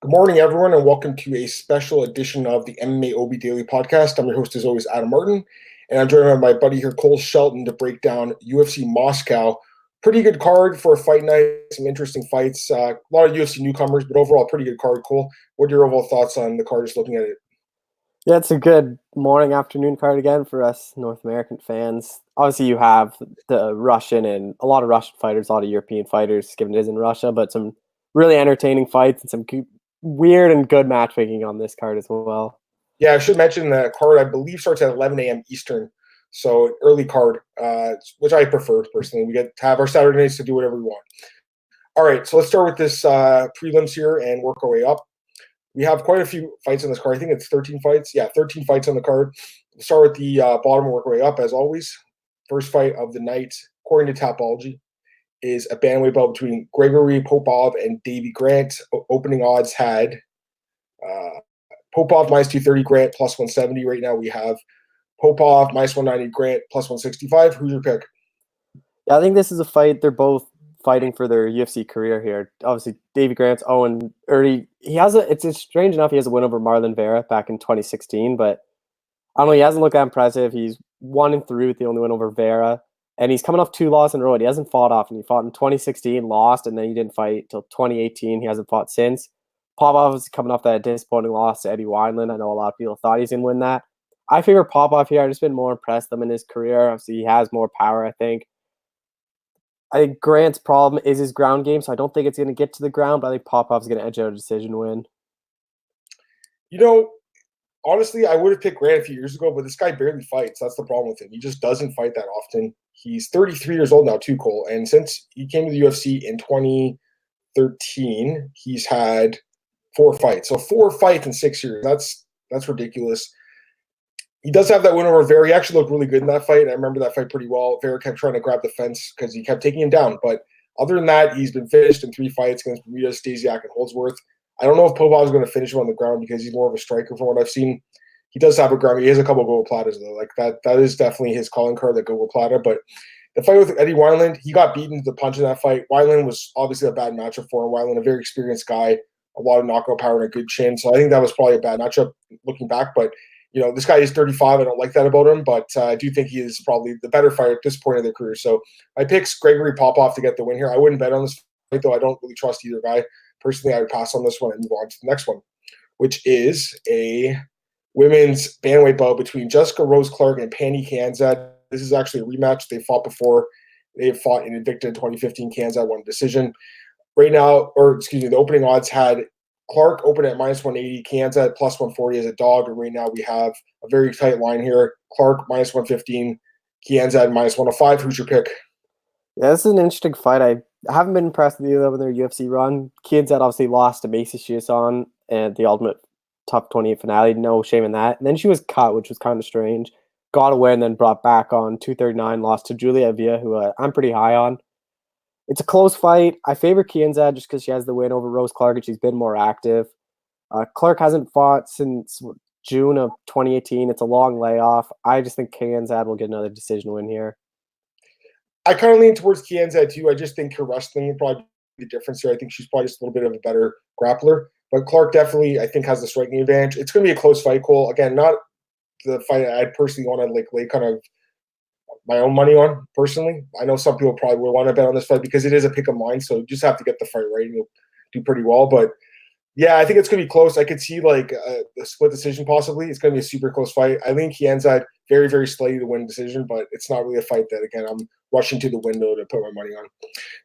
Good morning, everyone, and welcome to a special edition of the MMA OB Daily Podcast. I'm your host, as always, Adam Martin, and I'm joined by my buddy here, Cole Shelton, to break down UFC Moscow. Pretty good card for a fight night, some interesting fights, a lot of UFC newcomers, but overall, pretty good card. Cole, what are your overall thoughts on the card, just looking at it? Yeah, it's a good morning, afternoon card again for us North American fans. Obviously, you have the Russian and a lot of Russian fighters, a lot of European fighters, given it is in Russia, but some really entertaining fights and some weird and good matchmaking on this card as well. Yeah, I should mention the card, I believe, starts at 11 a.m. Eastern, so early card, which I prefer personally. We get to have our Saturday nights to do whatever we want. All right, so let's start with this prelims here and work our way up. We have quite a few fights on this card. I think it's 13 fights. Yeah, 13 fights on the card. We'll start with the bottom and work our way up, as always. First fight of the night, according to Tapology, is a bantamweight bout between Gregory Popov and Davy Grant. Opening odds had Popov minus 230, Grant plus 170. Right now we have Popov minus 190, Grant plus 165. Who's your pick? Yeah, I think this is a fight. They're both fighting for their UFC career here. Obviously, Davy Grant's it's strange enough he has a win over Marlon Vera back in 2016, but I don't know, he hasn't looked that impressive. He's 1-3 with the only win over Vera, and he's coming off 2 losses in a row. He hasn't fought often. He fought in 2016, lost, and then he didn't fight till 2018. He hasn't fought since. Popov is coming off that disappointing loss to Eddie Wineland. I know a lot of people thought he's going to win that. I favor Popov here. I've just been more impressed with him in his career. Obviously, he has more power, I think. I think Grant's problem is his ground game, so I don't think it's going to get to the ground, but I think Popov's going to edge out a decision win. You know, honestly, I would have picked Grant a few years ago, but this guy barely fights. That's the problem with him. He just doesn't fight that often. He's 33 years old now, too, Cole. And since he came to the UFC in 2013, he's had 4 fights. So 4 fights in 6 years. That's ridiculous. He does have that win over Vera. He actually looked really good in that fight. I remember that fight pretty well. Vera kept trying to grab the fence because he kept taking him down. But other than that, he's been finished in 3 fights against Bermuda, Stasiak, and Holdsworth. I don't know if Popov is going to finish him on the ground because he's more of a striker from what I've seen. He does have a ground. He has a couple of gold platters, though. Like that is definitely his calling card, that gold platter. But the fight with Eddie Wineland, he got beaten to the punch in that fight. Wineland was obviously a bad matchup for him. Wineland, a very experienced guy, a lot of knockout power and a good chin. So I think that was probably a bad matchup looking back. But this guy is 35. I don't like that about him, but I do think he is probably the better fighter at this point of their career. So my pick's Gregory Popov to get the win here. I wouldn't bet on this fight, though. I don't really trust either guy. Personally, I would pass on this one and move on to the next one, which is a women's bantamweight bout between Jessica Rose Clark and Pannie Kianzad. This is actually a rematch. They fought before. They fought in Invicta in 2015. Kianzad won a decision. Right now, the opening odds had Clark open at minus 180, Kianzad at plus 140 as a dog, and right now we have a very tight line here. Clark minus 115, Kianzad minus 105. Who's your pick? Yeah, this is an interesting fight. I haven't been impressed with either of their UFC run. Kianzad obviously lost to Macy Chiasson at the Ultimate Top 28 finale. No shame in that. And then she was cut, which was kind of strange. Got away and then brought back on 239, lost to Julia Avila, who I'm pretty high on. It's a close fight. I favor Kianzad just because she has the win over Rose Clark and she's been more active. Clark hasn't fought since June of 2018. It's a long layoff. I just think Kianzad will get another decision win here. I kind of lean towards Kianzad too. I just think her wrestling will probably be the difference here. I think she's probably just a little bit of a better grappler. But Clark definitely, I think, has the striking advantage. It's going to be a close fight, Cole. Again, not the fight I'd personally want to lay kind of my own money on, personally. I know some people probably will want to bet on this fight because it is a pick 'em line, so you just have to get the fight right and you'll do pretty well. But yeah, I think it's going to be close. I could see like a split decision possibly. It's going to be a super close fight. I think Kianzad very, very slightly to win decision, but it's not really a fight that, again, I'm rushing to the window to put my money on.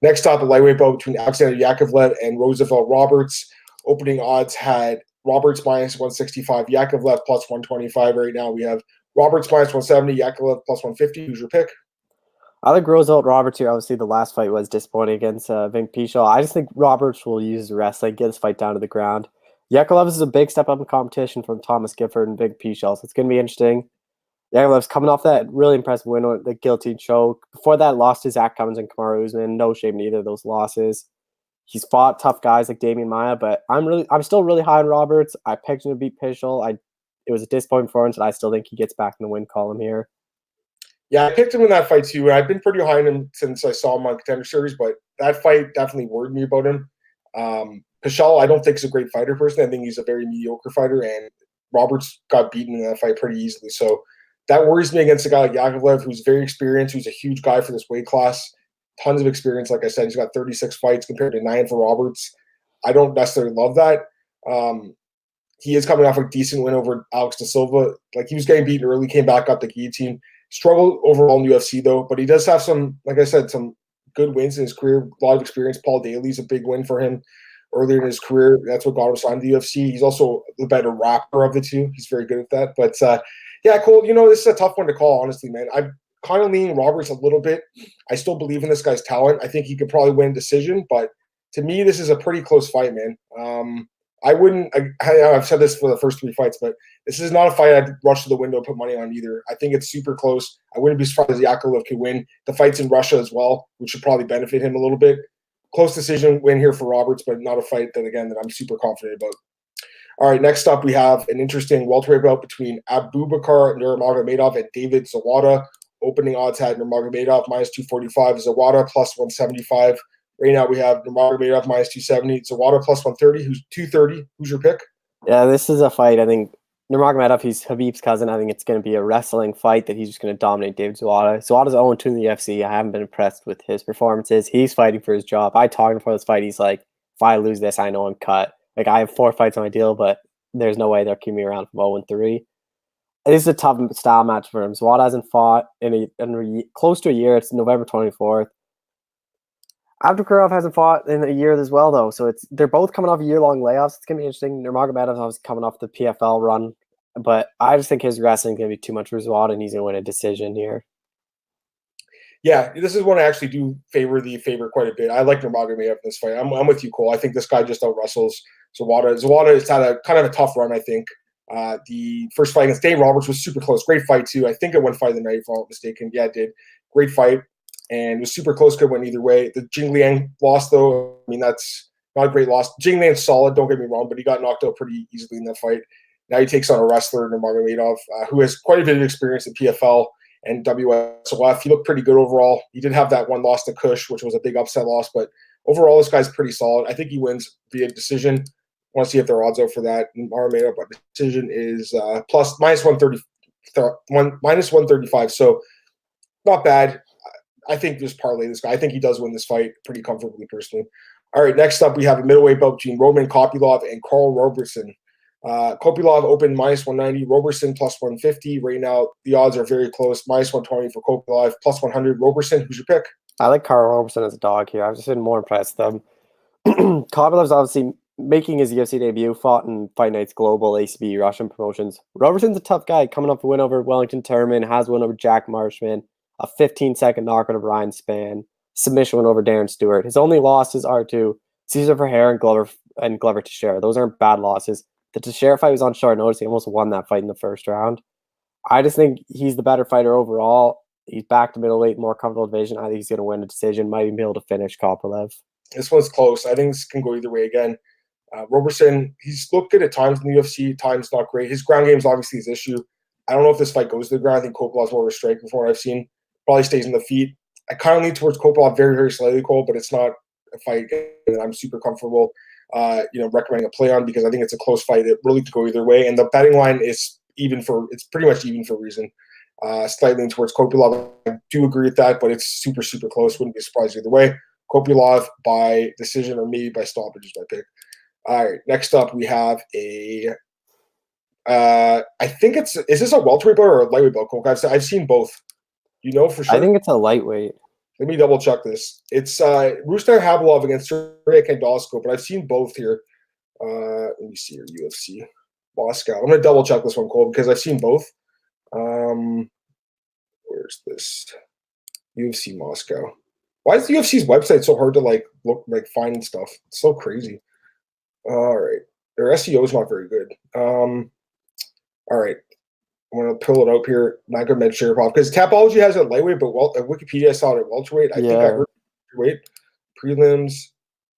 Next up, a lightweight bout between Alexander Yakovlev and Roosevelt Roberts. Opening odds had Roberts minus 165, Yakovlev plus 125. Right now we have Roberts minus 170, Yakovlev plus 150. Who's your pick? I think Roosevelt Roberts here. Obviously, the last fight was disappointing against Vink Pichel. I just think Roberts will use his wrestling, get this fight down to the ground. Yakovlev is a big step up in competition from Thomas Gifford and Vink Pichel, so it's going to be interesting. Yakovlev's coming off that really impressive win with the guillotine choke. Before that, lost to Zach Cummins and Kamaru Usman. No shame in either of those losses. He's fought tough guys like Damian Maia, but I'm still really high on Roberts. I picked him to beat Pichel. It was a disappointing performance, and I still think he gets back in the win column here. Yeah, I picked him in that fight too. I've been pretty high on him since I saw him on Contender Series, but that fight definitely worried me about him. Pichel, I don't think is a great fighter personally. I think he's a very mediocre fighter, and Roberts got beaten in that fight pretty easily. So that worries me against a guy like Yakovlev, who's very experienced, who's a huge guy for this weight class, tons of experience. Like I said, he's got 36 fights compared to 9 for Roberts. I don't necessarily love that. He is coming off a decent win over Alex da Silva. Like, he was getting beaten early, came back up the guillotine. Struggled overall in UFC, though, but he does have some, like I said, some good wins in his career, a lot of experience. Paul Daly's a big win for him earlier in his career. That's what got him signed to the UFC. He's also the better rapper of the two. He's very good at that. But, yeah, Cole, this is a tough one to call, honestly, man. I'm kind of leaning Roberts a little bit. I still believe in this guy's talent. I think he could probably win a decision, but to me, this is a pretty close fight, man. I've said this for the first 3 fights, but this is not a fight I'd rush to the window and put money on either. I think it's super close. I wouldn't be surprised if Yakovlev could win. The fight's in Russia as well, which should probably benefit him a little bit. Close decision win here for Roberts, but not a fight that I'm super confident about. All right, next up we have an interesting welterweight bout between Abubakar Nurmagomedov and David Zawada. Opening odds had Nurmagomedov minus 245, Zawada plus 175. Right now we have Nurmagomedov minus 270, Zawada plus 130. Who's 230? Who's your pick? Yeah, this is a fight. I think Nurmagomedov, he's Khabib's cousin. I think it's going to be a wrestling fight that he's just going to dominate David Zawada. Zawada's 0-2 in the UFC. I haven't been impressed with his performances. He's fighting for his job. I talked to him before this fight. He's like, if I lose this, I know I'm cut. Like, I have 4 fights on my deal, but there's no way they're keeping me around from 0-3. This is a tough style match for him. Zawada hasn't fought in close to a year. It's November 24th. Abdulkarov hasn't fought in a year as well, though. So they're both coming off year-long layoffs. It's going to be interesting. Nurmagomedov's obviously coming off the PFL run. But I just think his wrestling is going to be too much for Zawada, and he's going to win a decision here. Yeah, this is one I actually do favor the favorite quite a bit. I like Nurmagomedov in this fight. I'm with you, Cole. I think this guy just out-wrestles Zawada. Zawada has had a kind of a tough run, I think. The first fight against Dane Roberts was super close. Great fight, too. I think it won fight of the night, if I'm not mistaken. Yeah, it did. Great fight. And it was super close, could win either way. The Jing Liang loss, though, I mean, that's not a great loss. Jing Liang's solid, don't get me wrong, but he got knocked out pretty easily in that fight. Now he takes on a wrestler, Nurmagomedov, who has quite a bit of experience in PFL and WSOF. He looked pretty good overall. He did have that one loss to Kush, which was a big upset loss, but overall, this guy's pretty solid. I think he wins via decision. I want to see if there are odds out for that. Nurmagomedov, but decision is minus 135, so not bad. I think just parlay this guy. I think he does win this fight pretty comfortably, personally. All right, next up, we have a middleweight bout between Roman Kopylov and Karl Roberson. Kopylov opened minus 190, Roberson plus 150. Right now, the odds are very close. Minus 120 for Kopylov, plus 100. Roberson, who's your pick? I like Karl Roberson as a dog here. I've just been more impressed with him. Kopylov's obviously making his UFC debut, fought in Fight Nights Global, ACB, Russian promotions. Roberson's a tough guy, coming off a win over Wellington Turman, has a win over Jack Marshman, a 15-second knockout of Ryan Spann, submission win over Darren Stewart. His only losses are to Cesar Ferreira and Glover Teixeira. Those aren't bad losses. The Teixeira fight was on short notice. He almost won that fight in the first round. I just think he's the better fighter overall. He's back to middleweight, more comfortable division. I think he's going to win a decision. Might even be able to finish Kopylov. This one's close. I think this can go either way again. Roberson, he's looked good at times in the UFC, times not great. His ground game is obviously his issue. I don't know if this fight goes to the ground. I think Kopylov's more of a striker from what I've seen. Probably stays on the feet. I kind of lean towards Kopylov very, very slightly, Cole, but it's not a fight that I'm super comfortable recommending a play on because I think it's a close fight. It really could go either way. And the betting line is it's pretty much even for reason. Slightly towards Kopylov. I do agree with that, but it's super, super close. Wouldn't be surprised either way. Kopylov by decision or maybe by stoppage is my pick. All right, next up we have I think is this a welterweight bout or a lightweight bout, Cole? I've seen both. You know for sure? I think it's a lightweight. Let me double check this. It's Rustam Khabilov against Sergey Kandosco, but I've seen both here. Let me see here, UFC Moscow. I'm gonna double check this one, Cole, because I've seen both. Where's this? UFC Moscow. Why is the UFC's website so hard to find stuff? It's so crazy. All right, their SEO is not very good. All right. I'm going to pull it up here. Magomedovsharipov, because Tapology has it at lightweight, but Wikipedia saw it at welterweight. I think I heard welterweight prelims.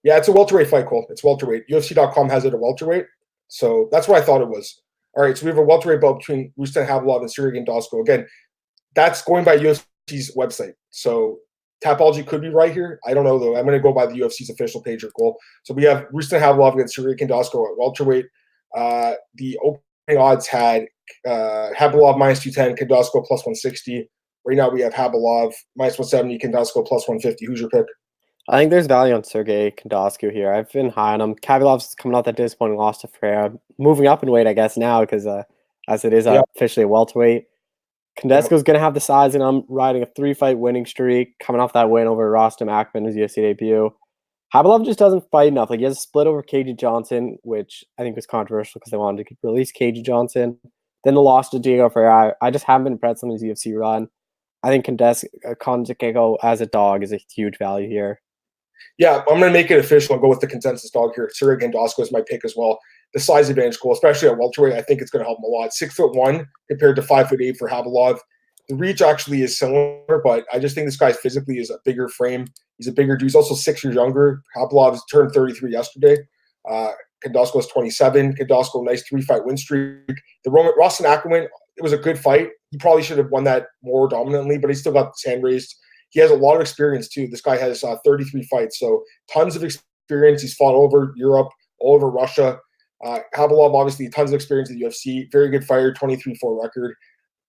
Yeah, it's a welterweight fight, Cole. It's welterweight. UFC.com has it at welterweight, so that's what I thought it was. All right, so we have a welterweight bout between Rustam Khabilov and Sergey Kandosco. Again, that's going by UFC's website, so Tapology could be right here. I don't know, though. I'm going to go by the UFC's official page here, Cole. So we have Rustin Khabilov against Sergey Khandozko at welterweight. The opening odds had Khabilov minus 210, Khandozko plus 160. Right now we have Khabilov minus 170, Khandozko plus 150. Who's your pick? I think there's value on Sergey Khandozko here. I've been high on him. Khabilov's coming out that disappointing loss to Ferreira. Moving up in weight, I guess, now because as it is officially a welterweight. Khandozko's going to have the size, and I'm riding a 3-fight winning streak, coming off that win over Rostam Akman, his UFC debut. Khabilov just doesn't fight enough. Like, he has a split over KG Johnson, which I think was controversial because they wanted to release KG Johnson. Then the loss to Diego Ferreira. I just haven't been impressed on his UFC run. I think Khandozko as a dog is a huge value here. Yeah, I'm going to make it official and go with the consensus dog here. Sergey Khandozko is my pick as well. The size advantage, cool, especially at welterweight. I think it's going to help him a lot. 6'1" compared to 5'8" for Khabilov. The reach actually is similar, but I just think this guy physically is a bigger frame. He's a bigger dude. He's also 6 years younger. Khabilov's turned 33 yesterday. Khandozko is 27. Khandozko, nice 3-fight win streak. The Rostam Akman, it was a good fight. He probably should have won that more dominantly, but he still got his hand raised. He has a lot of experience, too. This guy has 33 fights, so tons of experience. He's fought all over Europe, all over Russia. Khabilov, obviously, tons of experience in the UFC. Very good fighter, 23-4 record.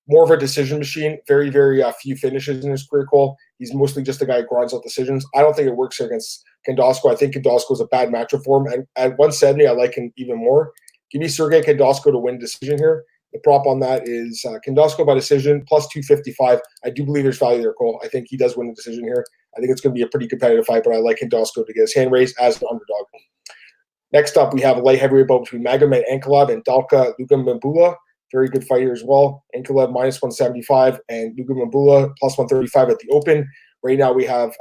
More of a decision machine. Very, very few finishes in his career, Cole. He's mostly just a guy who grinds out decisions. I don't think it works here against Khandozko. I think Khandozko is a bad matchup for him. And at 170, I like him even more. Give me Sergey Khandozko to win decision here. The prop on that is Khandozko by decision, plus 255. I do believe there's value there, Cole. I think he does win the decision here. I think it's going to be a pretty competitive fight, but I like Khandozko to get his hand raised as an underdog. Next up, we have a light heavyweight bout between Magomed Ankalaev and Dalka Lugambula. Very good fight here as well. Ankalaev minus 175 and Lugambula plus 135 at the open. Right now we have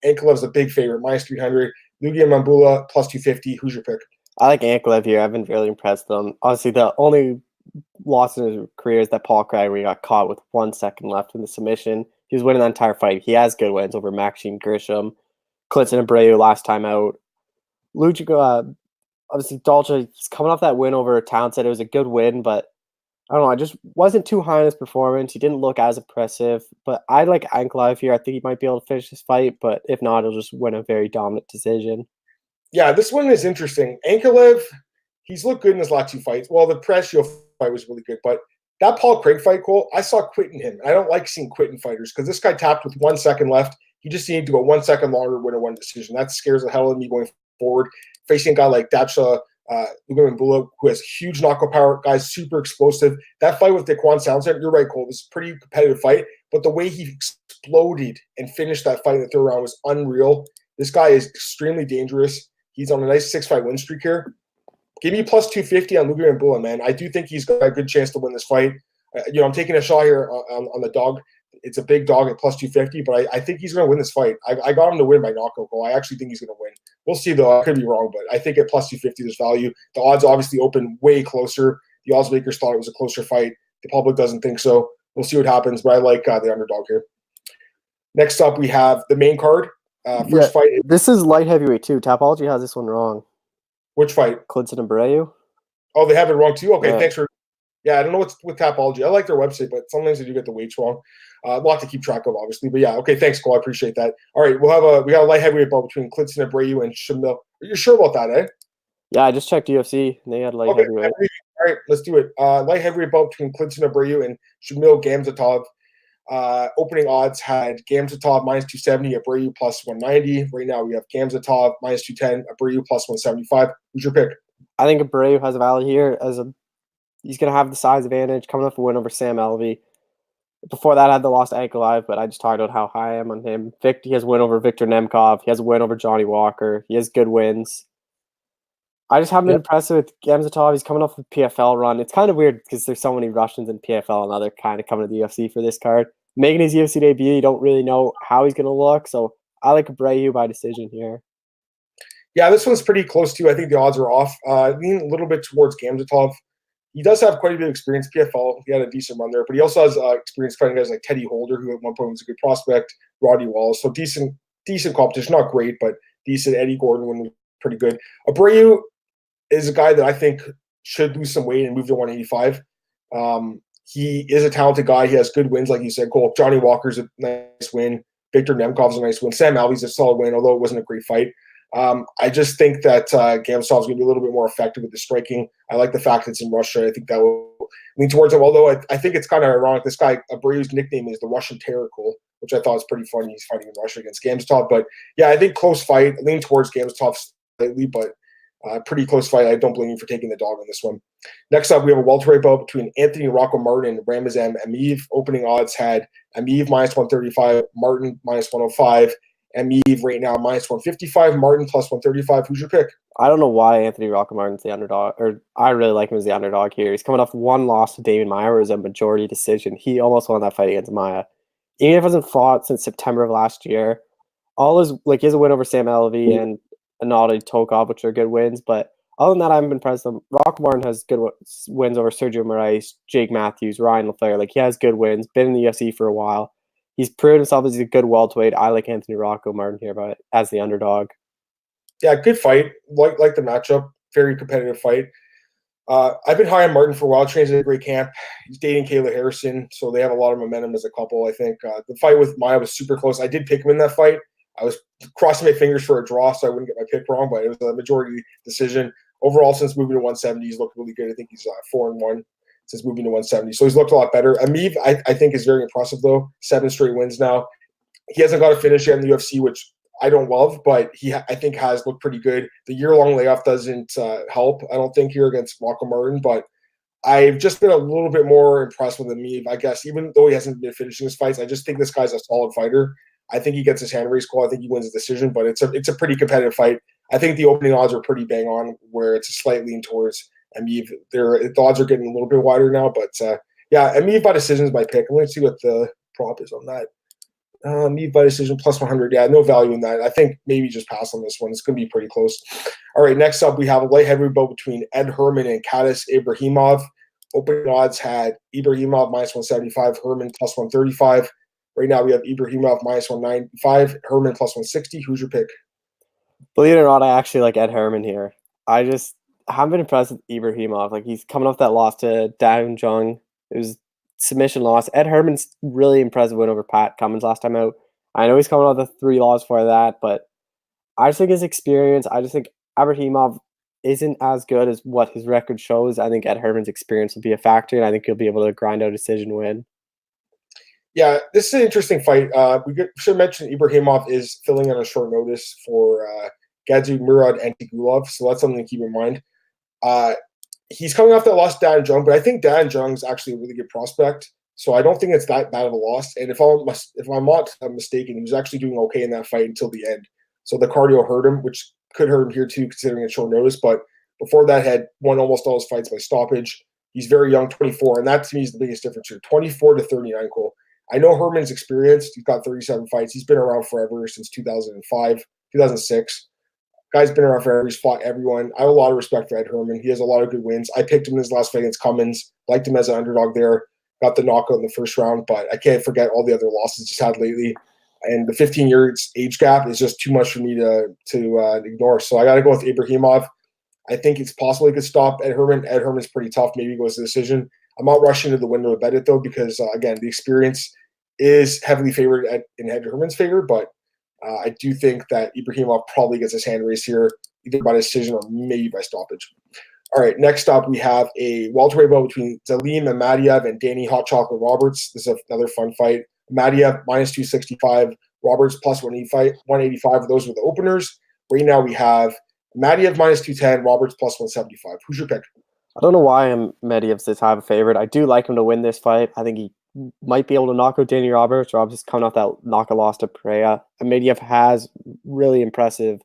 Ankalaev's a big favorite, minus 300. Lugambula plus 250. Who's your pick? I like Ankalaev here. I've been really impressed with him. Honestly, the only loss in his career is that Paul Craig where he got caught with 1 second left in the submission. He was winning the entire fight. He has good wins over Maxime Grisham, Clinton Abreu last time out. Obviously, Dalcha, he's coming off that win over Townsend. It was a good win, but I don't know. I just wasn't too high in his performance. He didn't look as impressive, but I like Ankalaev here. I think he might be able to finish this fight, but if not, he'll just win a very dominant decision. Yeah, this one is interesting. Ankalaev, he's looked good in his last 2 fights. Well, the Pressio fight was really good, but that Paul Craig fight, Cole, I saw quitting him. I don't like seeing quitting fighters because this guy tapped with 1 second left. He just needed to go 1 second longer, win a one decision. That scares the hell out of me going forward. Facing a guy like Dacha Lugambula, who has huge knockout power, guy's super explosive. That fight with Daquan Townsend, you're right, Cole, it was a pretty competitive fight, but the way he exploded and finished that fight in the 3rd round was unreal. This guy is extremely dangerous. He's on a nice 6-fight win streak here. Give me plus 250 on Lugambula, man. I do think he's got a good chance to win this fight. I'm taking a shot here on the dog. It's a big dog at plus 250, but I think he's going to win this fight. I got him to win by knockout goal. I actually think he's going to win. We'll see, though. I could be wrong, but I think at plus 250 there's value. The odds obviously open way closer. The odds makers thought it was a closer fight. The public doesn't think so. We'll see what happens, but I like the underdog here. Next up, we have the main card. First fight. This is light heavyweight, too. Tapology has this one wrong. Which fight? Clinton Abreu. Oh, they have it wrong, too? Okay, yeah. Thanks for – yeah, I don't know what's with Tapology. I like their website, but sometimes they do get the weights wrong. A lot to keep track of, obviously. But yeah, okay, thanks, Cole. I appreciate that. All right, we got a light heavyweight bout between Clinton Abreu and Shamil. Are you sure about that, eh? Yeah, I just checked UFC. And they had light heavyweight. All right, let's do it. Light heavyweight bout between Clinton Abreu and Shamil Gamzatov. Opening odds had Gamzatov minus 270, Abreu plus 190. Right now we have Gamzatov minus 210, Abreu plus 175. Who's your pick? I think Abreu has a value here. He's going to have the size advantage coming off a win over Sam Alvey. Before that, I had the loss to Ankalaev, but I just talked about how high I am on him. He has a win over Victor Nemkov. He has a win over Johnny Walker. He has good wins. I just haven't been impressed with Gamzatov. He's coming off a PFL run. It's kind of weird because there's so many Russians in PFL and other kind of coming to the UFC for this card. Making his UFC debut, you don't really know how he's going to look. So I like Abreu by decision here. Yeah, this one's pretty close too. I think the odds are off. Lean a little bit towards Gamzatov. He does have quite a bit of experience PFL. He had a decent run there, but he also has experience fighting guys like Teddy Holder, who at one point was a good prospect, Roddy Wallace. So decent competition. Not great, but decent. Eddie Gordon was pretty good. Abreu is a guy that I think should lose some weight and move to 185. He is a talented guy. He has good wins, like you said, Cole. Johnny Walker's a nice win. Victor Nemkov's a nice win. Sam Alvey's a solid win, although it wasn't a great fight. I just think that Gamzat's going to be a little bit more effective with the striking. I like the fact that it's in Russia. I think that will lean towards him, although I think it's kind of ironic. This guy, Abreu's nickname is the Russian Terrorcool, which I thought was pretty funny. He's fighting in Russia against Gamzat. But, yeah, I think close fight. Lean towards Gamzat slightly, but pretty close fight. I don't blame you for taking the dog on this one. Next up, we have a welterweight bout between Anthony Rocco Martin and Ramazan Emeev. Opening odds had Emeev minus 135, Martin minus 105. Emeev right now minus 155, Martin plus 135. Who's your pick? I don't know why Anthony Rocco Martin's the underdog, or I really like him as the underdog here. He's coming off one loss to David Maia, where it was a majority decision. He almost won that fight against Maia. Even if he hasn't fought since September of last year, he has a win over Sam Alvey and Anatoly Tokov, which are good wins. But other than that, I haven't been impressed. Rocco Martin has good wins over Sergio Moraes, Jake Matthews, Ryan LaFleur. He has good wins. Been in the UFC for a while. He's proven himself as a good welterweight. I like Anthony Rocco Martin here, but as the underdog. Yeah, good fight. Like the matchup. Very competitive fight. I've been high on Martin for a while. Trains at a great camp. He's dating Kayla Harrison, so they have a lot of momentum as a couple, I think. The fight with Maia was super close. I did pick him in that fight. I was crossing my fingers for a draw so I wouldn't get my pick wrong, but it was a majority decision. Overall, since moving to 170, he's looked really good. I think he's 4-1 since moving to 170. So he's looked a lot better. Emeev, I think, is very impressive, though. 7 straight wins now. He hasn't got a finish yet in the UFC, which I don't love, but I think has looked pretty good. The year-long layoff doesn't help, I don't think, here against Rocco Martin, but I've just been a little bit more impressed with Emeev, I guess, even though he hasn't been finishing his fights. I just think this guy's a solid fighter. I think he gets his hand raised call. I think he wins the decision, but it's a pretty competitive fight. I think the opening odds are pretty bang on, where it's a slight lean towards Emeev. The odds are getting a little bit wider now, but yeah, Emeev by decision is my pick. I'm going to see what the prop is on that. Emeev by decision plus 100. Yeah, no value in that. I think maybe just pass on this one. It's going to be pretty close. All right, next up we have a light heavyweight bout between Ed Herman and Kadis Ibrahimov. Opening odds had Ibrahimov minus 175, Herman plus 135. Right now we have Ibrahimov minus 195, Herman plus 160. Who's your pick? Believe it or not, I actually like Ed Herman here. I just haven't been impressed with Ibrahimov. He's coming off that loss to Dan Jung. It was submission loss. Ed Herman's really impressive win over Pat Cummins last time out. I know he's coming off the 3 losses for that, but I just think his experience, I just think Ibrahimov isn't as good as what his record shows. I think Ed Herman's experience will be a factor, and I think he'll be able to grind out a decision win. Yeah, this is an interesting fight. We should mention Ibrahimov is filling in on short notice for Gadzu Murad Antigulov, so that's something to keep in mind. He's coming off that loss to Dan Jung, but I think Dan Jung's actually a really good prospect, so I don't think it's that bad of a loss. And if I'm not mistaken, he was actually doing okay in that fight until the end. So the cardio hurt him, which could hurt him here too, considering it's short notice. But before that, had won almost all his fights by stoppage. He's very young, 24, and that to me is the biggest difference here. 24 to 39, Cole. I know Herman's experienced. He's got 37 fights. He's been around forever, since 2005, 2006. Guy's been around forever. He's fought everyone. I have a lot of respect for Ed Herman. He has a lot of good wins. I picked him in his last fight against Cummins. Liked him as an underdog there. Got the knockout in the first round, but I can't forget all the other losses he's had lately. And the 15 years age gap is just too much for me to ignore. So I got to go with Ibrahimov. I think it's possible he could stop Ed Herman. Ed Herman's pretty tough. Maybe he goes to decision. I'm not rushing to the window to bet it, though, because, again, the experience is heavily favored in Ed Herman's favor, but I do think that Ibrahimov probably gets his hand raised here, either by decision or maybe by stoppage. All right, next up, we have a welterweight bout between Zalim Amadiev and Danny Hot Chocolate Roberts. This is another fun fight. Amadiev minus 265, Roberts plus 185. Those were the openers. Right now we have Amadiev minus 210, Roberts plus 175. Who's your pick? I don't know why Amadiev's this high of a favorite. I do like him to win this fight. I think he might be able to knock out Danny Roberts. Roberts is coming off that knockout loss to Pereira. Amadiev has really impressive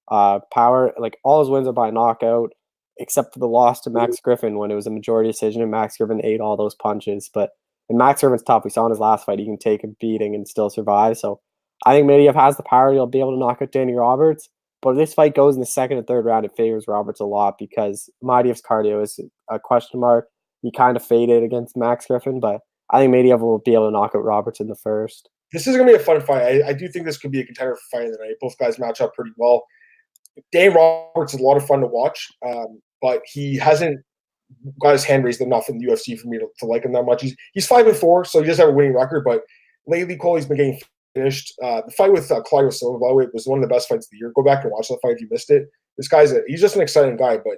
power. All his wins are by knockout, except for the loss to Max Griffin when it was a majority decision and Max Griffin ate all those punches. But Max Griffin's tough. We saw in his last fight he can take a beating and still survive. So I think Amadiev has the power. He'll be able to knock out Danny Roberts. But if this fight goes in the second and third round, it favors Roberts a lot because Amadev's cardio is a question mark. He kind of faded against Max Griffin, but I think Amadiev will be able to knock out Roberts in the first. This is going to be a fun fight. I do think this could be a contender for fight of the night. Both guys match up pretty well. Danny Roberts is a lot of fun to watch, but he hasn't got his hand raised enough in the UFC for me to like him that much. He's 5-4, so he does have a winning record, but lately, Cole, he's been getting finished. The fight with Claudio Silva, by the way, was one of the best fights of the year. Go back and watch that fight if you missed it. This he's just an exciting guy, but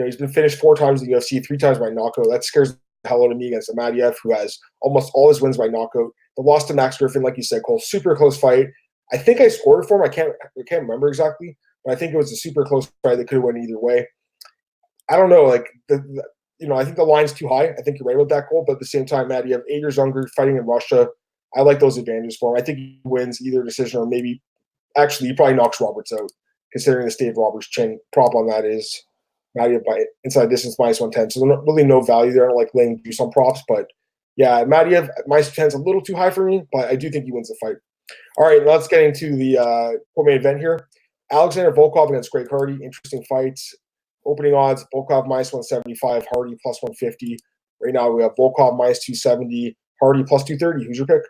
he's been finished 4 times in the UFC, 3 times by knockout. That scares the hell out of me against Amadiev, who has almost all his wins by knockout. The loss to Max Griffin, like you said, Cole, super close fight. I think I scored for him. I can't remember exactly, but I think it was a super close fight that could have went either way. I don't know, like I think the line's too high. I think you're right about that, Cole. But at the same time, Matt, you have 8 years younger, fighting in Russia. I like those advantages for him. I think he wins either decision, or maybe actually he probably knocks Roberts out, considering the state of Roberts' chin. Prop on that is Matt by inside distance -110. So really no value there. I don't like laying juice on props, but yeah, Madiev -10 is a little too high for me, but I do think he wins the fight. All right, let's get into the main event here. Alexander Volkov against Greg Hardy. Interesting fights. Opening odds, Volkov -175, Hardy +150. Right now we have Volkov -270, Hardy +230. Who's your pick?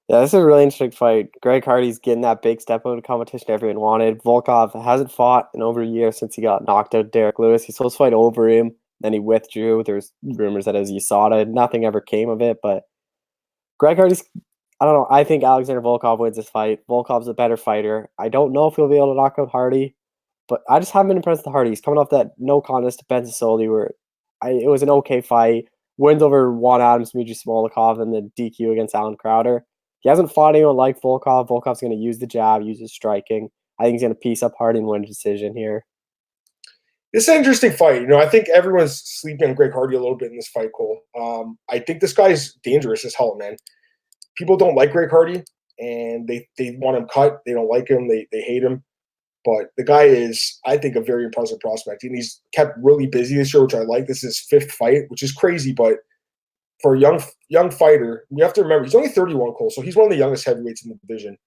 Yeah, this is a really interesting fight. Greg Hardy's getting that big step out of competition everyone wanted. Volkov hasn't fought in over a year since he got knocked out Derek Lewis. He's supposed to fight over him, then he withdrew. There's rumors that it was USADA. Nothing ever came of it, but Greg Hardy's, I don't know. I think Alexander Volkov wins this fight. Volkov's a better fighter. I don't know if he'll be able to knock out Hardy, but I just haven't been impressed with Hardy. He's coming off that no contest to Ben Sisoli where it was an okay fight. Wins over Juan Adams, Dmitry Smolikov, and then DQ against Alan Crowder. He hasn't fought anyone like Volkov. Volkov's going to use the jab, use his striking. I think he's going to piece up Hardy and win a decision here. This is an interesting fight. I think everyone's sleeping on Greg Hardy a little bit in this fight, Cole. I think this guy's dangerous as hell, man. People don't like Greg Hardy, and they want him cut. They don't like him. They hate him. But the guy is, I think, a very impressive prospect. And he's kept really busy this year, which I like. This is his 5th fight, which is crazy. But for a young fighter, you have to remember, he's only 31, Cole, so he's one of the youngest heavyweights in the division.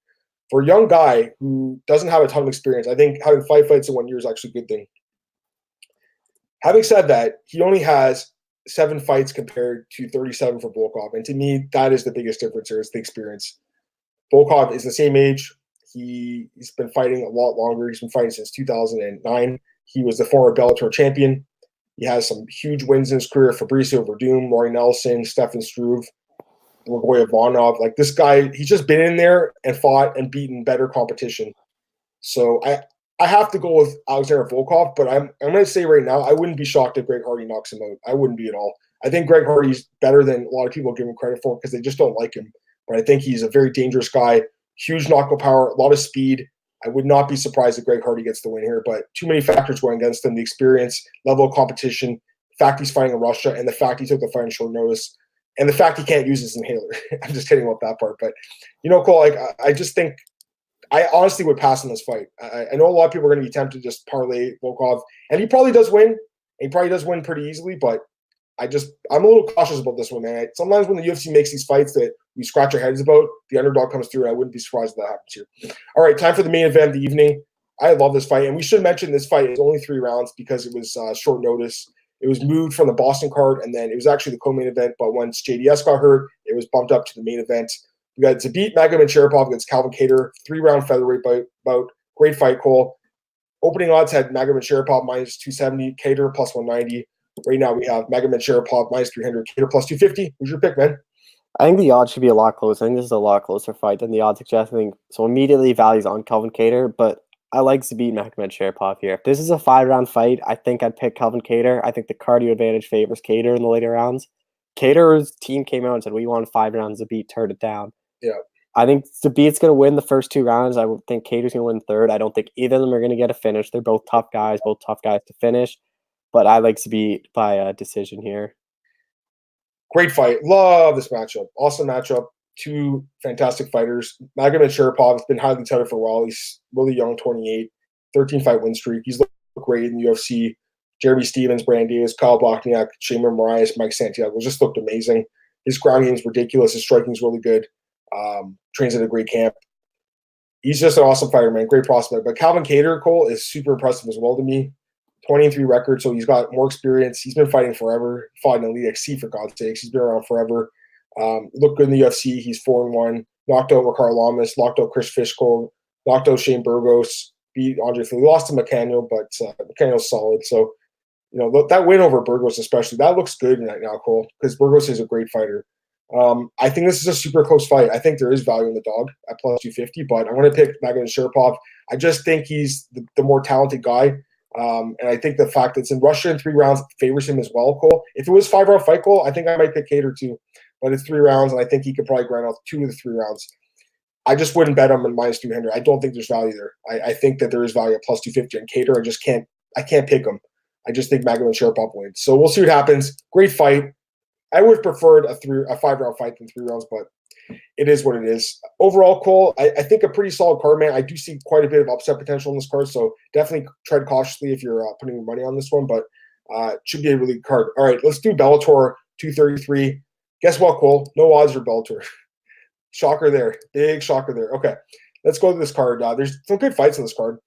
For a young guy who doesn't have a ton of experience, I think having 5 fights in 1 year is actually a good thing. Having said that, he only has 7 fights compared to 37 for Volkov. And to me, that is the biggest difference here, is the experience. Volkov is the same age. He's been fighting a lot longer. He's been fighting since 2009. He was the former Bellator champion. He has some huge wins in his career: Fabricio Verdum, Roy Nelson, Stefan Struve, Blagoy Ivanov. Like, this guy, he's just been in there and fought and beaten better competition. So I have to go with Alexander Volkov, but I'm going to say right now, I wouldn't be shocked if Greg Hardy knocks him out. I wouldn't be at all. I think Greg Hardy's better than a lot of people give him credit for because they just don't like him. But I think he's a very dangerous guy. Huge knockout power, a lot of speed. I would not be surprised if Greg Hardy gets the win here, but too many factors going against him: the experience, level of competition, the fact he's fighting in Russia, and the fact he took the fight on short notice, and the fact he can't use his inhaler. I'm just kidding about that part. But, Cole, I just think I honestly would pass on this fight. I know a lot of people are going to be tempted to just parlay Volkov, and he probably does win. He probably does win pretty easily, but I'm a little cautious about this one, man. Sometimes when the UFC makes these fights that we scratch our heads about, the underdog comes through, and I wouldn't be surprised if that happens here. All right, time for the main event of the evening. I love this fight, and we should mention this fight is only 3 rounds because it was short notice. It was moved from the Boston card, and then it was actually the co-main event, but once JDS got hurt, it was bumped up to the main event. We got Zabit Magomedovsharipov against Calvin Kattar, 3-round featherweight bout. Great fight, Cole. Opening odds had Magomedovsharipov -270, Kattar +190. Right now we have Magomedovsharipov -300, Kattar +250. Who's your pick, man? I think the odds should be a lot closer. I think this is a lot closer fight than the odds suggest. I think so. Immediately values on Calvin Kattar, but I like Zabit Magomedovsharipov here. If this is a 5-round fight, I think I'd pick Calvin Kattar. I think the cardio advantage favors Kattar in the later rounds. Kattar's team came out and said, we want 5 rounds. Zabit turned it down. Yeah. I think Zabit's going to win the first 2 rounds. I would think Kattar's going to win third. I don't think either of them are going to get a finish. They're both tough guys to finish. But I like Zabit by a decision here. Great fight. Love this matchup. Awesome matchup. 2 fantastic fighters. Magomedovsharipov has been highly touted for a while. He's really young, 28, 13-fight win streak. He's looked great in the UFC. Jeremy Stevens, Brandon Davis, Kyle Bochniak, Shaman Marias, Mike Santiago just looked amazing. His ground game is ridiculous. His striking is really good. Trains at a great camp. He's just an awesome fighter, man. Great prospect. But Calvin Kattar, Cole, is super impressive as well to me. 23 record, so he's got more experience. He's been fighting forever. Fought in Elite XC, for God's sakes. He's been around forever. Looked good in the UFC. He's 4-1. Knocked out Ricardo Lamas. Knocked out Chris Fishgold. Knocked out Shane Burgos. Beat Andre Philly. Lost to McCannell, but McCannell's solid. So, that win over Burgos especially, that looks good right now, Cole, because Burgos is a great fighter. I think this is a super close fight. I think there is value in the dog at plus 250, but I'm going to pick Magomedovsharipov. I just think he's the more talented guy. And I think the fact that it's in Russia in 3 rounds favors him as well, Cole. If it was 5-round fight, Cole, I think I might pick Kattar too. But it's 3 rounds, and I think he could probably grind out 2 of the 3 rounds. I just wouldn't bet him in minus 300. I don't think there's value there. I think that there is value at plus 250 on Kattar. I can't pick him. I just think Magomedovsharipov wins. So we'll see what happens. Great fight. I would have preferred a 5-round fight than 3 rounds, but it is what it is. Overall, Cole, I think a pretty solid card, man. I do see quite a bit of upset potential in this card, so definitely tread cautiously if you're putting your money on this one, but it should be a really good card. All right, let's do Bellator 233. Guess what, Cole? No odds for Bellator. Shocker there. Big shocker there. Okay, let's go to this card. There's some good fights in this card.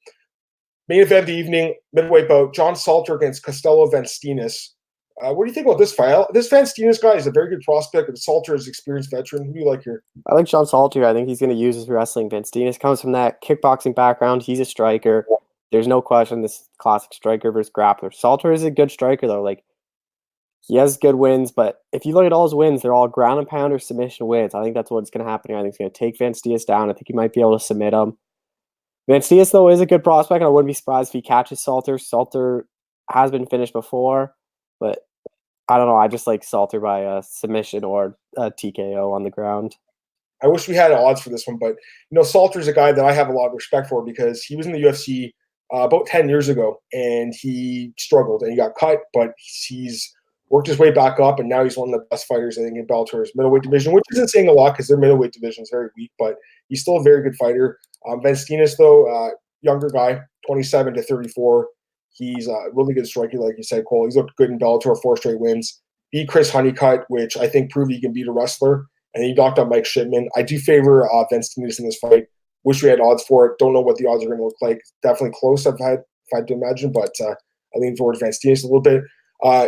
Main event of the evening, middleweight bout, John Salter against Costello Vanstinas. What do you think about this fight? This Vanstinas guy is a very good prospect, and Salter is an experienced veteran. Who do you like here? I like John Salter. I think he's going to use his wrestling. Vanstinas comes from that kickboxing background. He's a striker. There's no question this classic striker versus grappler. Salter is a good striker, though. Like, he has good wins, but if you look at all his wins, they're all ground and pound or submission wins. I think that's what's going to happen here. I think he's going to take Vanstinas down. I think he might be able to submit him. Vanstinas, though, is a good prospect, and I wouldn't be surprised if he catches Salter. Salter has been finished before, but I don't know. I just like Salter by a submission or a TKO on the ground. I wish we had odds for this one, but Salter's a guy that I have a lot of respect for because he was in the UFC about 10 years ago, and he struggled and he got cut, but he's worked his way back up, and now he's one of the best fighters, I think, in Bellator's middleweight division, which isn't saying a lot because their middleweight division is very weak, but he's still a very good fighter. Vanstinas, though, younger guy, 27 to 34. He's a really good striker, like you said, Cole. He's looked good in Bellator, 4 straight wins. Beat Chris Honeycutt, which I think proved he can beat a wrestler, and he knocked out Mike Shipman. I do favor Vanstinas in this fight. Wish we had odds for it. Don't know what the odds are going to look like. Definitely close, if I had to imagine, but I lean towards Vanstinas a little bit.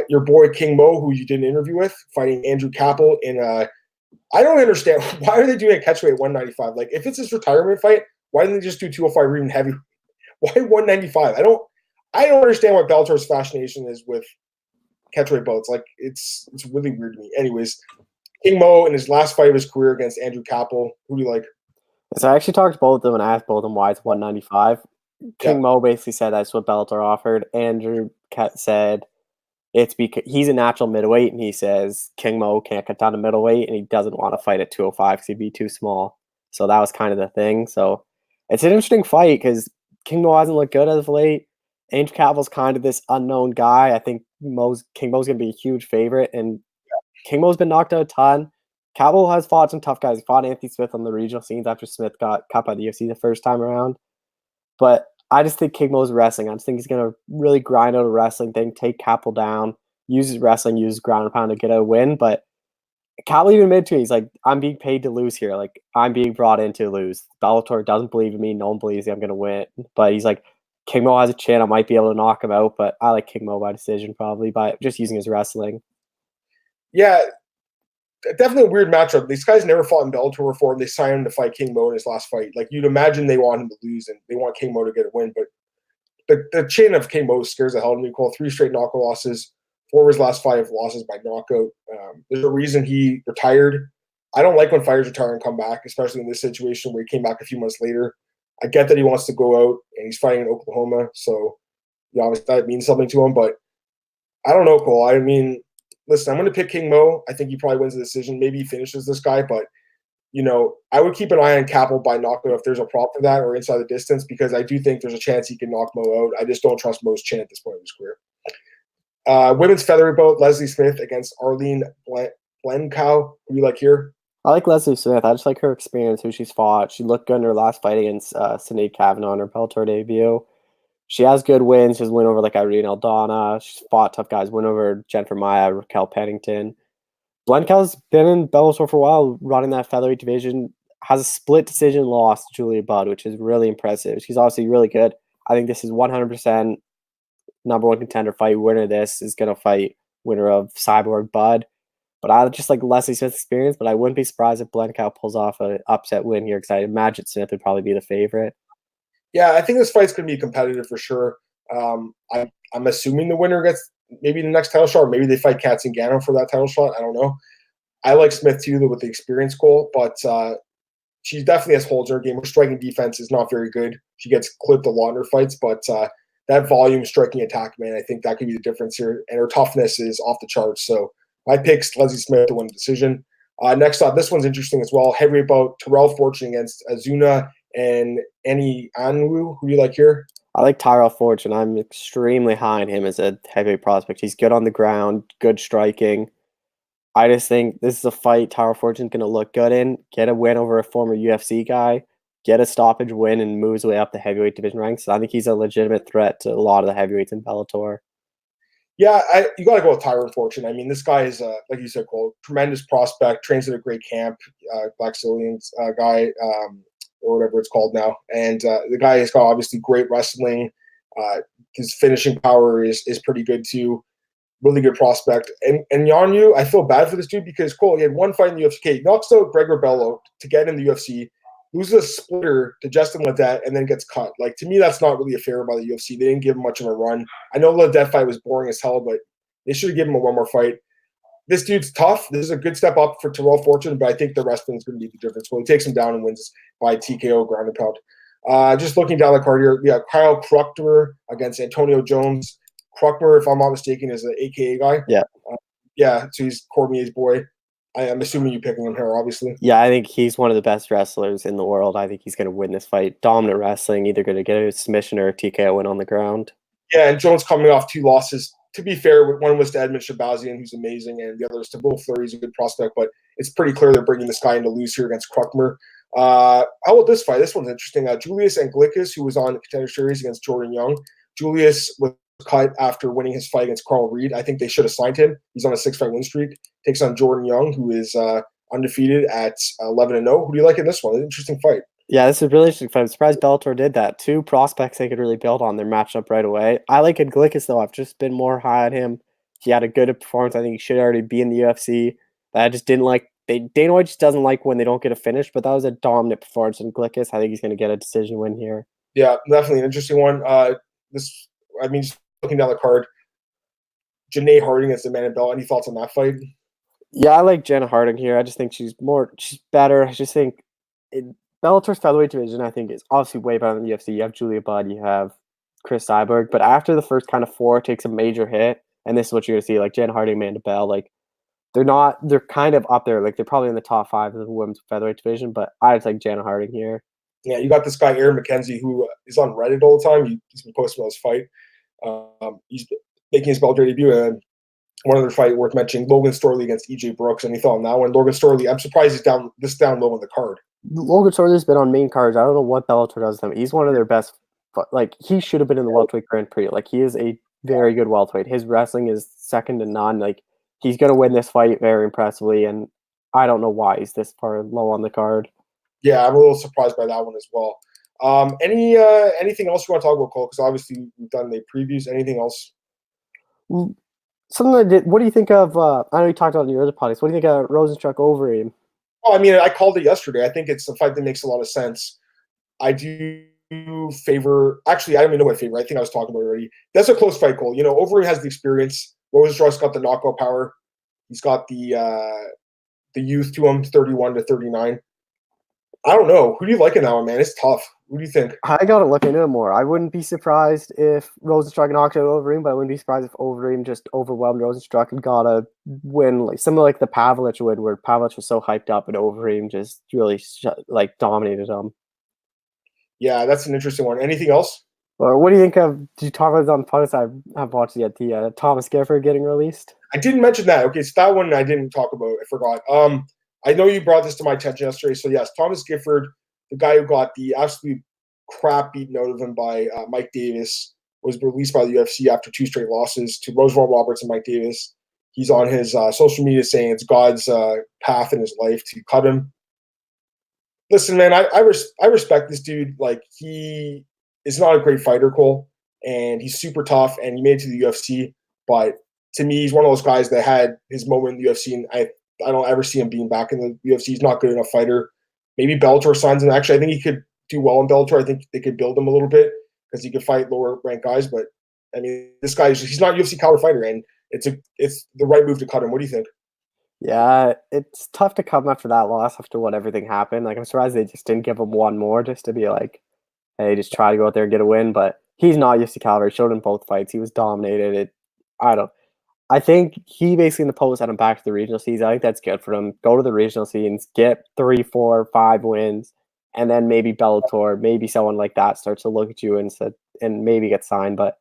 Your boy King Mo, who you did an interview with, fighting Andrew Kappel in I don't understand. Why are they doing a catchweight 195? Like, if it's his retirement fight, why didn't they just do 205 or even heavy? Why 195? I don't understand what Bellator's fascination is with catchweight belts. Like, it's really weird to me. Anyways, King Mo in his last fight of his career against Andrew Kappel. Who do you like? So I actually talked to both of them and I asked both of them why it's 195. King Mo basically said that's what Bellator offered. Andrew said it's because he's a natural middleweight, and he says King Mo can't cut down to middleweight, and he doesn't want to fight at 205 because he'd be too small. So that was kind of the thing. So it's an interesting fight because King Mo hasn't looked good as of late. Andrew Kappel's kind of this unknown guy. I think King Mo's going to be a huge favorite, and King Mo's been knocked out a ton. Kappel has fought some tough guys. He fought Anthony Smith on the regional scenes after Smith got cut by the UFC the first time around. But I just think King Mo's wrestling. I just think he's going to really grind out a wrestling thing, take Kappel down, use his wrestling, use his ground and pound to get a win. But Kappel even admitted to me, he's like, I'm being paid to lose here. Like, I'm being brought in to lose. Bellator doesn't believe in me. No one believes I'm going to win. But he's like, King Mo has a chin. I might be able to knock him out. But I like King Mo by decision, probably, by just using his wrestling. Yeah, definitely a weird matchup. These guys never fought in Bellator before, and they signed him to fight King Mo in his last fight. Like, you'd imagine they want him to lose, and they want King Mo to get a win. But the chin of King Mo scares the hell out of me. 3 straight knockout losses, 4 of his last 5 losses by knockout. There's a reason he retired. I don't like when fighters retire and come back, especially in this situation where he came back a few months later. I get that he wants to go out, and he's fighting in Oklahoma, so obviously that means something to him. But I don't know, Cole. I mean, listen, I'm going to pick King Mo. I think he probably wins the decision. Maybe he finishes this guy, but I would keep an eye on Kappel by knockout if there's a prop for that or inside the distance, because I do think there's a chance he can knock Mo out. I just don't trust Mo's chin at this point in his career. Women's featherweight bout, Leslie Smith against Arlene Blencow. Who do you like here? I like Leslie Smith. I just like her experience, who she's fought. She looked good in her last fight against Sinead Kavanagh in her Bellator debut. She has good wins. She's win over like Irene Aldana. She's fought tough guys. Win over Jennifer Maya, Raquel Pennington. Blencow's been in Bellator for a while, running that featherweight division. Has a split decision loss to Julia Budd, which is really impressive. She's obviously really good. I think this is 100% number 1 contender fight. Winner of this is going to fight winner of Cyborg Budd. But I just like Leslie Smith's experience, but I wouldn't be surprised if Blencow pulls off an upset win here, because I imagine Smith would probably be the favorite. Yeah, I think this fight's going to be competitive for sure. I'm assuming the winner gets maybe the next title shot, or maybe they fight Katzengano for that title shot. I don't know. I like Smith too, with the experience goal, but she definitely has holes in her game. Her striking defense is not very good. She gets clipped a lot in her fights, but that volume striking attack, man, I think that could be the difference here. And her toughness is off the charts. So my pick's Leslie Smith to win the decision. Next up, this one's interesting as well. Heavyweight bout, Terrell Fortune against Azuna and Eni Anwu. Who do you like here? I like Tyrell Fortune. I'm extremely high on him as a heavyweight prospect. He's good on the ground, good striking. I just think this is a fight Tyrell Fortune's going to look good in, get a win over a former UFC guy, get a stoppage win, and moves his way up the heavyweight division ranks. So I think he's a legitimate threat to a lot of the heavyweights in Bellator. Yeah, you got to go with Tyrell Fortune. I mean, this guy is, like you said, Cole, tremendous prospect, trains at a great camp, Blackzilians guy, or whatever it's called now. And the guy has got obviously great wrestling. His finishing power is pretty good too. Really good prospect. And Yanyu, I feel bad for this dude because Cole, he had one fight in the UFC. He knocks out Gregor Bello to get in the UFC, loses a splitter to Justin Ledet, and then gets cut. Like, to me, that's not really fair by the UFC. They didn't give him much of a run. I know the Ledet fight was boring as hell, but they should have given him one more fight. This dude's tough. This is a good step up for Terrell Fortune, but I think the wrestling is going to be the difference. Well, he takes him down and wins by TKO ground and pound. Just looking down the card here, we have Kyle Kruckner against Antonio Jones. Kruckner, if I'm not mistaken, is an AKA guy. Yeah. So he's Cormier's boy. I'm assuming you're picking him here, obviously. Yeah, I think he's one of the best wrestlers in the world. I think he's going to win this fight. Dominant wrestling, either going to get a submission or a TKO win on the ground. Yeah, and Jones coming off 2 losses. To be fair, one was to Edmund Shabazian, who's amazing, and the other is to Will Fleury, who's a good prospect, but it's pretty clear they're bringing this guy in to lose here against Kruckner. How about this fight? This one's interesting. Julius Anglickas, who was on the Contender Series against Jordan Young. Julius was cut after winning his fight against Carl Reed. I think they should have signed him. He's on a 6-fight win streak. Takes on Jordan Young, who is undefeated at 11-0. Who do you like in this one? An interesting fight. Yeah, this is a really interesting fight. I'm surprised Bellator did that. 2 prospects they could really build on. They're matched up right away. I like Anglickas, though. I've just been more high on him. He had a good performance. I think he should already be in the UFC. I just didn't like – Dana White just doesn't like when they don't get a finish, but that was a dominant performance in Anglickas. I think he's going to get a decision win here. Yeah, definitely an interesting one. Just looking down the card, Janae Harding as the man in Bell. Any thoughts on that fight? Yeah, I like Jenna Harding here. I just think she's better. I just think Bellator's featherweight division, I think, is obviously way better than the UFC. You have Julia Budd, you have Chris Cyborg, but after the first kind of 4 takes a major hit, and this is what you're going to see, like Jenna Harding, Amanda Bell, like they're kind of up there. Like they're probably in the top 5 of the women's featherweight division, but I just like Jenna Harding here. Yeah, you got this guy, Aaron McKenzie, who is on Reddit all the time. He's been posting about his fight. He's making his Bellator debut, and one other fight worth mentioning, Logan Storley against EJ Brooks. Any thought on that one? Logan Storley, I'm surprised he's down low on the card. Logan Storley's been on main cards. I don't know what Bellator does to him. He's one of their best. Like, he should have been in the welterweight Grand Prix. Like, he is a very good welterweight. His wrestling is second to none. Like, he's going to win this fight very impressively, and I don't know why he's this far low on the card. Yeah, I'm a little surprised by that one as well. Anything else you want to talk about, Cole? Because obviously we've done the previews. Anything else? Something I did. What do you think of? I know you talked about in your other podcast. What do you think of Rosenstruck Overeem? Well, I mean, I called it yesterday. I think it's a fight that makes a lot of sense. I do favor. Actually, I don't even know what favor. I think I was talking about it already. That's a close fight, Cole. Overeem has the experience. Rosenstruck's got the knockout power. He's got the youth to him, 31 to 39. I don't know. Who do you like in that one, man? It's tough. Who do you think? I got to look into it more. I wouldn't be surprised if Rosenstruck knocked out Overeem, but I wouldn't be surprised if Overeem just overwhelmed Rosenstruck and got a win, like something like the Pavlich win, where Pavlich was so hyped up and Overeem just really dominated him. Yeah, that's an interesting one. Anything else? Well, what do you think of? Did you talk about it on the podcast? I have watched yet. The Thomas Gifford getting released. I didn't mention that. Okay, so that one I didn't talk about. I forgot. I know you brought this to my attention yesterday. So, yes, Thomas Gifford, the guy who got the absolute crap beaten out of him by Mike Davis, was released by the UFC after 2 straight losses to Roosevelt Roberts and Mike Davis. He's on his social media saying it's God's path in his life to cut him. Listen, man, I respect this dude. Like, he is not a great fighter, Cole, and he's super tough, and he made it to the UFC. But to me, he's one of those guys that had his moment in the UFC, and I don't ever see him being back in the UFC. He's not good enough fighter. Maybe Bellator signs him. Actually, I think he could do well in Bellator. I think they could build him a little bit because he could fight lower ranked guys. But I mean, this guy, he's not a UFC caliber fighter, and it's the right move to cut him. What do you think? Yeah, it's tough to come after that loss after what everything happened. Like, I'm surprised they just didn't give him one more just to be like, hey, just try to go out there and get a win. But he's not used to Calvary. Showed in both fights. He was dominated. I don't. I think he basically in the post had him back to the regional scenes. I think that's good for him. Go to the regional scenes, get 3, 4, 5 wins, and then maybe Bellator, maybe someone like that starts to look at you and said, and maybe get signed. But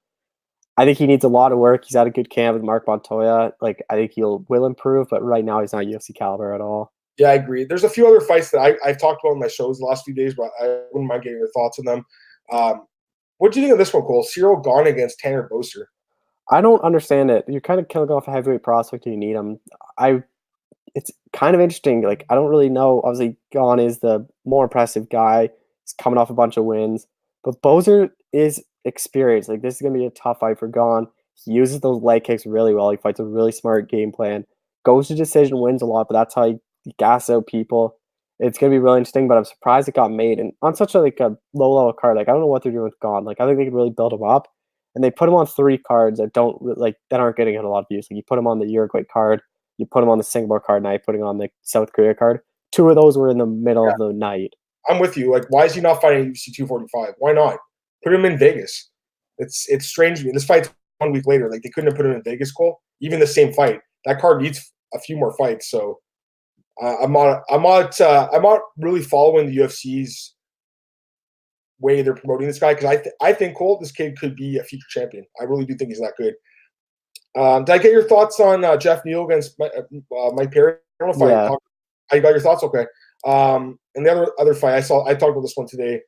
I think he needs a lot of work. He's had a good camp with Mark Montoya. Like, I think will improve, but right now he's not UFC caliber at all. Yeah, I agree. There's a few other fights that I've talked about in my shows the last few days, but I wouldn't mind getting your thoughts on them. What do you think of this one, Cole? Cyril Gane against Tanner Boser. I don't understand it. You're kind of killing off a heavyweight prospect and you need him. It's kind of interesting. Like, I don't really know. Obviously, Gane is the more impressive guy. He's coming off a bunch of wins. But Boser is experienced. Like, this is going to be a tough fight for Gane. He uses those leg kicks really well. He fights a really smart game plan. Goes to decision, wins a lot, but that's how he gasses out people. It's going to be really interesting, but I'm surprised it got made. And on such a low-level card, like, I don't know what they're doing with Gane. Like, I think they could really build him up. And they put him on 3 cards that aren't getting a lot of views. Like, you put him on the Uruguay card, you put him on the Singapore card, now you're putting on the South Korea card. 2 of those were in the middle of the night. I'm with you. Like, why is he not fighting UFC 245? Why not? Put him in Vegas. It's strange to me. This fight's 1 week later. Like, they couldn't have put him in Vegas, Cole. Even the same fight. That card needs a few more fights. So I'm not really following the UFC's way they're promoting this guy because I think, Cole, this kid could be a future champion. I really do think he's that good. Did I get your thoughts on Jeff Neal against Mike Perry? I don't know if I got your thoughts. Okay. And the other fight I talked about this one today.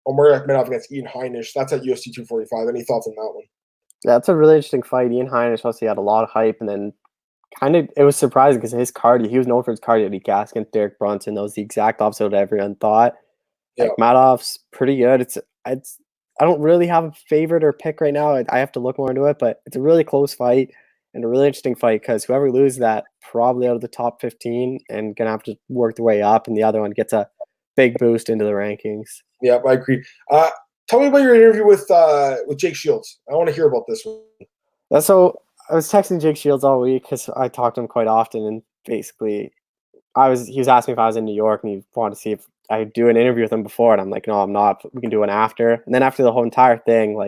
Omar Akhmedov against Ian Heinisch. That's at UFC 245. Any thoughts on that one? Yeah, it's a really interesting fight. Ian Heinisch obviously had a lot of hype, and then it was surprising because his cardio. He was known for his cardio. He gassed against Derek Brunson. That was the exact opposite of what everyone thought. Yeah. Akhmedov's pretty good. It's I don't really have a favorite or pick right now. I have to look more into it, but it's a really close fight and a really interesting fight because whoever loses that probably out of the top 15 and gonna have to work their way up, and the other one gets a big boost into the rankings. Yeah, I agree. Tell me about your interview with Jake Shields. I want to hear about this one. So I was texting Jake Shields all week because I talk to him quite often, and basically he was asking me if I was in New York and he wanted to see if I could do an interview with him before, and I'm like, no, I'm not. We can do one after. And then after the whole entire thing,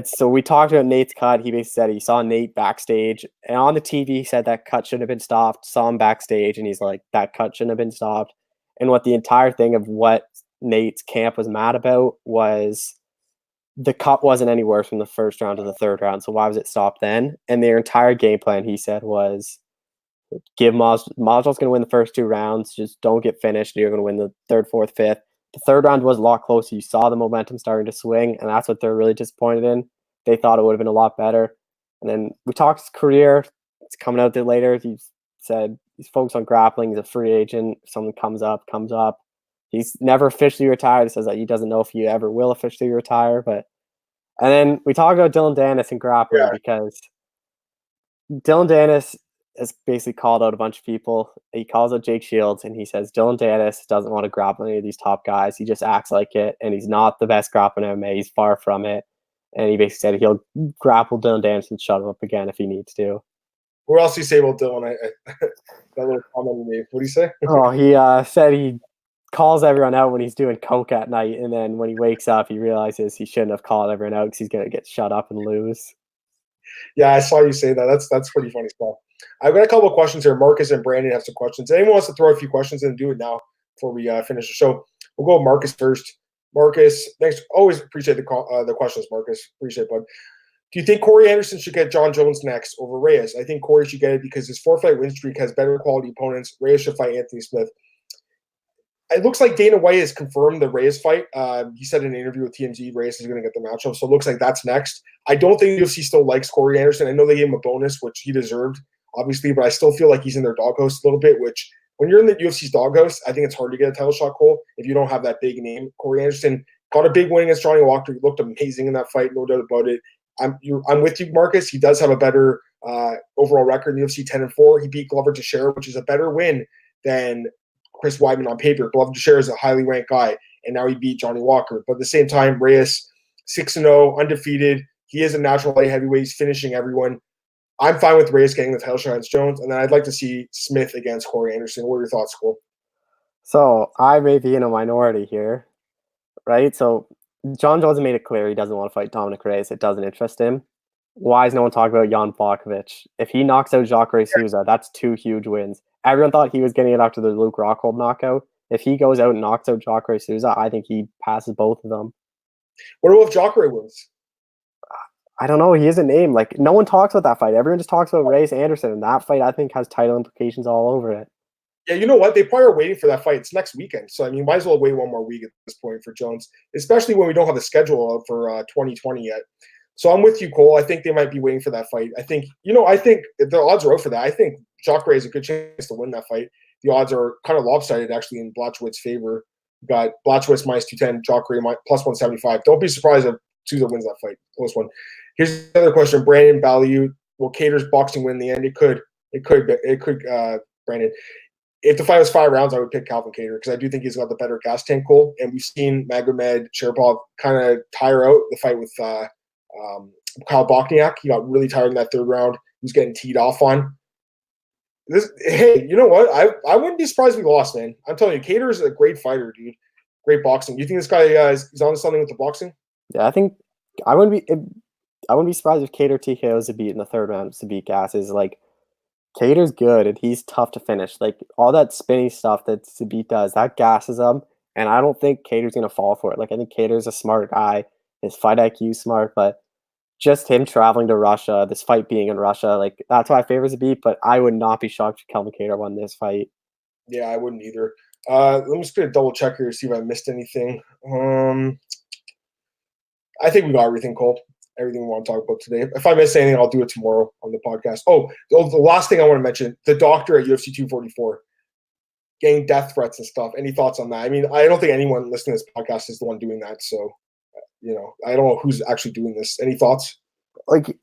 so we talked about Nate's cut. He basically said he saw Nate backstage, and on the TV he said that cut shouldn't have been stopped. Saw him backstage, and he's like, that cut shouldn't have been stopped. And what the entire thing of what Nate's camp was mad about was the cut wasn't any worse from the first round to the third round. So why was it stopped then? And their entire game plan, he said, was give Masvidal's going to win the first 2 rounds. Just don't get finished. You're going to win the third, fourth, fifth. The third round was a lot closer. You saw the momentum starting to swing, and that's what they're really disappointed in. They thought it would have been a lot better. And then we talked his career. It's coming out there later. He said he's focused on grappling. He's a free agent. If something comes up. He's never officially retired. He says that he doesn't know if he ever will officially retire. And then we talked about Dylan Dennis and grappling because Dylan Dennis has basically called out a bunch of people. He calls out Jake Shields, and he says Dylan Dennis doesn't want to grapple any of these top guys. He just acts like it, and he's not the best grappling MMA. He's far from it. And he basically said he'll grapple Dylan Dennis and shut him up again if he needs to. What else do you say about Dylan? That little comment you made. What do you say? Oh, he said he calls everyone out when he's doing coke at night, and then when he wakes up, he realizes he shouldn't have called everyone out because he's going to get shut up and lose. Yeah, I saw you say that. That's pretty funny stuff. I've got a couple of questions here. Marcus and Brandon have some questions. Anyone wants to throw a few questions in, do it now before we finish the show. We'll go with Marcus first. Marcus, thanks. Always appreciate the questions, Marcus. Appreciate it, bud. Do you think Corey Anderson should get John Jones next over Reyes? I think Corey should get it because his 4-fight win streak has better quality opponents. Reyes should fight Anthony Smith. It looks like Dana White has confirmed the Reyes fight. He said in an interview with TMZ, Reyes is going to get the matchup. So it looks like that's next. I don't think the UFC still likes Corey Anderson. I know they gave him a bonus, which he deserved, obviously, but I still feel like he's in their doghouse a little bit, which when you're in the UFC's doghouse, I think it's hard to get a title shot, Cole, if you don't have that big name. Corey Anderson got a big win against Johnny Walker. He looked amazing in that fight, no doubt about it. I'm with you, Marcus. He does have a better overall record in the UFC 10-4. He beat Glover Teixeira, which is a better win than Chris Weidman on paper. Glover Teixeira is a highly ranked guy, and now he beat Johnny Walker. But at the same time, Reyes, 6-0, undefeated. He is a natural light heavyweight. He's finishing everyone. I'm fine with Reyes getting the title shot against Jones, and then I'd like to see Smith against Corey Anderson. What are your thoughts, Cole? So I may be in a minority here, right? So John Jones made it clear he doesn't want to fight Dominic Reyes. It doesn't interest him. Why is no one talking about Jan Blachowicz? If he knocks out Jacare Souza, that's 2 huge wins. Everyone thought he was getting it after the Luke Rockhold knockout. If he goes out and knocks out Jacare Souza, I think he passes both of them. What about if Jacare wins? I don't know. He is a name. Like, no one talks about that fight. Everyone just talks about Reyes Anderson. And that fight, I think, has title implications all over it. Yeah, you know what? They probably are waiting for that fight. It's next weekend. So, I mean, might as well wait one more week at this point for Jones, especially when we don't have a schedule out for 2020 yet. So I'm with you, Cole. I think they might be waiting for that fight. I think the odds are out for that. I think Jacare has a good chance to win that fight. The odds are kind of lopsided, actually, in Blachowicz's favor. You got Blachowicz minus 210, Jacare plus 175. Don't be surprised if Souza wins that fight. Close one. Here's another question. Brandon Ballyou, will Kattar's boxing win in the end? It could, Brandon. If the fight was 5 rounds, I would pick Calvin Kattar because I do think he's got the better gas tank, Cole. And we've seen Magomedovsharipov kind of tire out the fight with Kyle Bochniak. He got really tired in that 3rd round. He was getting teed off on. Hey, you know what? I wouldn't be surprised if we lost, man. I'm telling you, Kattar is a great fighter, dude. Great boxing. Do you think this guy is on to something with the boxing? Yeah, I think I wouldn't be surprised if Kattar TKOs Zabit in the 3rd round. Zabit gasses. Like, Kattar's good and he's tough to finish. Like, all that spinny stuff that Zabit does, that gasses him. And I don't think Kattar's gonna fall for it. Like, I think Kattar's a smart guy. His fight IQ is smart, but just him traveling to Russia, this fight being in Russia, like, that's why I favor Zabit. But I would not be shocked if Calvin Kattar won this fight. Yeah, I wouldn't either. Let me just get a double check here to see if I missed anything. I think we got everything, Cole. Everything we want to talk about today. If I miss anything, I'll do it tomorrow on the podcast. Oh, the last thing I want to mention, the doctor at UFC 244 getting death threats and stuff. Any thoughts on that? I mean, I don't think anyone listening to this podcast is the one doing that. So, I don't know who's actually doing this. Any thoughts? Like,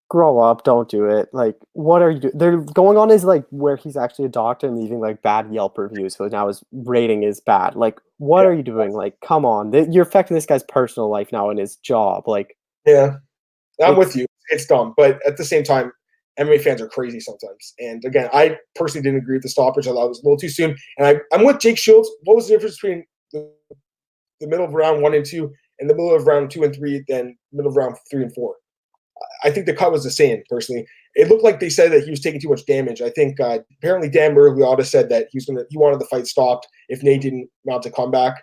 grow up, don't do it. Like, what are you doing? They're going on is like where he's actually a doctor and leaving like bad Yelp reviews, so now his rating is bad. Like, what are you doing? Like, come on, you're affecting this guy's personal life now and his job. Like, yeah, I'm with you. It's dumb, but at the same time, MMA fans are crazy sometimes. And again, I personally didn't agree with the stoppage. I thought it was a little too soon. And I'm with Jake Shields. What was the difference between the middle of round 1 and 2 and the middle of round 2 and 3, then middle of round 3 and 4? I think the cut was the same, personally. It looked like they said that he was taking too much damage. I think apparently Dan Miragliotta said that he wanted the fight stopped if Nate didn't mount a comeback.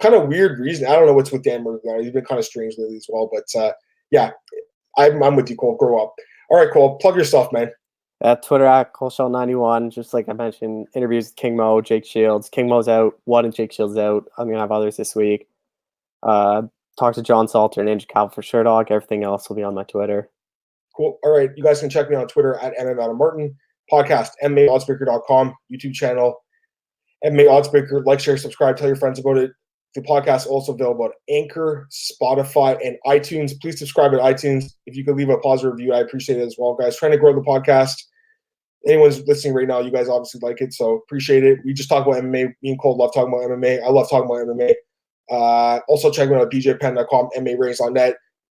Kind of weird reason. I don't know what's with Dan Miragliotta. He's been kind of strange lately as well. But yeah, I'm with you, Cole. Grow up. All right, Cole. Plug your stuff, man. At Twitter at ColeShell91. Just like I mentioned, interviews with King Mo, Jake Shields. King Mo's out. One and Jake Shields out. I'm gonna have others this week. Talk to John Salter and Andrew Calvin for Sure Dog. Everything else will be on my Twitter. Cool. All right. You guys can check me on Twitter at MMAdamMartin. Podcast, MMAOddsBreaker.com. YouTube channel, MMA Oddsbreaker. Like, share, subscribe. Tell your friends about it. The podcast is also available at Anchor, Spotify, and iTunes. Please subscribe at iTunes. If you could leave a positive review, I appreciate it as well, guys. Trying to grow the podcast. Anyone's listening right now, you guys obviously like it, so appreciate it. We just talk about MMA. Me and Cole love talking about MMA. I love talking about MMA. Also check me out at bjpenn.com, MMARings.net.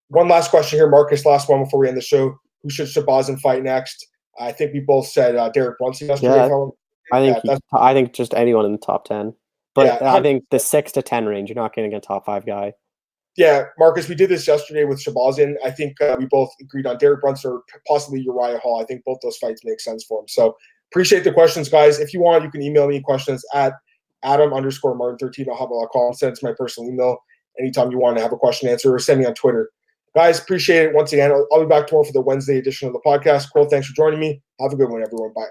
One last question here, Marcus. Last one before we end the show. Who should Shabazz fight next? I think we both said Derek Brunson yesterday. Yeah, I think just anyone in the top 10. But yeah, I think the 6 to 10 range, you're not getting a top 5 guy. Yeah, Marcus, we did this yesterday with Shabazz. I think we both agreed on Derek Brunson or possibly Uriah Hall. I think both those fights make sense for him. So appreciate the questions, guys. If you want, you can email me questions at Adam_Martin13@hotmail.com. Send it to my personal email anytime you want to have a question answered, or send me on Twitter. Guys, appreciate it. Once again, I'll be back tomorrow for the Wednesday edition of the podcast. Cole, thanks for joining me. Have a good one, everyone. Bye.